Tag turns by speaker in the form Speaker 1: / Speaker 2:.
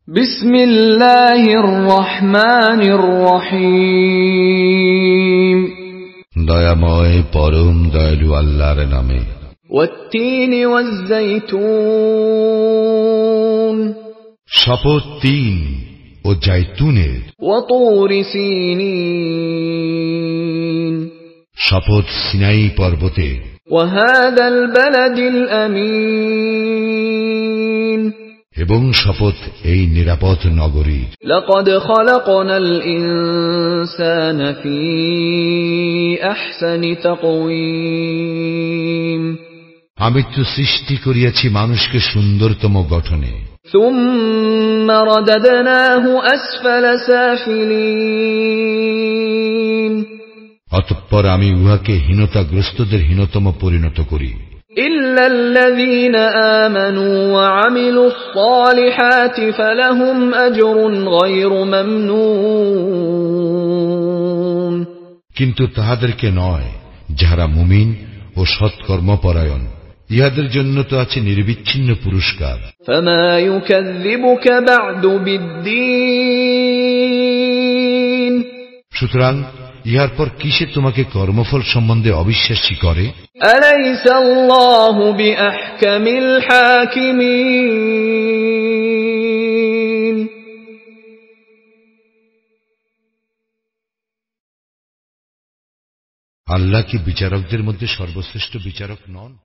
Speaker 1: বিসমিল্লাহির রহমানির রহিম।
Speaker 2: দয়াময় পরম দয়ালু আল্লাহর নামে।
Speaker 1: ওয়াত-তিনি ওয়াজ-যাইতুন,
Speaker 2: শপথ তিন ও জাইতুনের।
Speaker 1: ওয়া-তুরি সিনিন,
Speaker 2: শপথ সিনাই পর্বতে।
Speaker 1: ওয়া-হাযাল বালাদিল আমিন,
Speaker 2: এবং শপথ এই নিরাপদ নগরীর।
Speaker 1: লাকাদ খালাকনাল ইনসানা ফী আহসানি তাকওয়ীম,
Speaker 2: আমি তো সৃষ্টি করিয়াছি মানুষকে সুন্দরতম গঠনে।
Speaker 1: সুম্মা রাদাদনাহু আসফালা সাফিলিন,
Speaker 2: অতঃপর আমি উহাকে হীনতাগ্রস্তদের হীনতম পরিণত করি।
Speaker 1: ইল্লাল্লাযীনা আমানু ওয়া আমিলুস সালিহাতি ফালাহুম আজরুন গায়রু মামনুন,
Speaker 2: কিন্তু তাহাদেরকে নয় যাহারা মুমিন ও সৎকর্মপরায়ণ, ইহাদের জন্য তো আছে নির্বিচ্ছিন্ন পুরস্কার।
Speaker 1: ফামা ইউকাযযিবুকা বা'দু বিদ্দীন,
Speaker 2: সুতরাং ইহার পর কিসে তোমাকে কর্মফল সম্বন্ধে অবিশ্বাসী করে?
Speaker 1: আলাইসাল্লাহু বিআহকামিল হাকিমিন,
Speaker 2: আল্লাহ কি বিচারকদের মধ্যে সর্বশ্রেষ্ঠ বিচারক নন?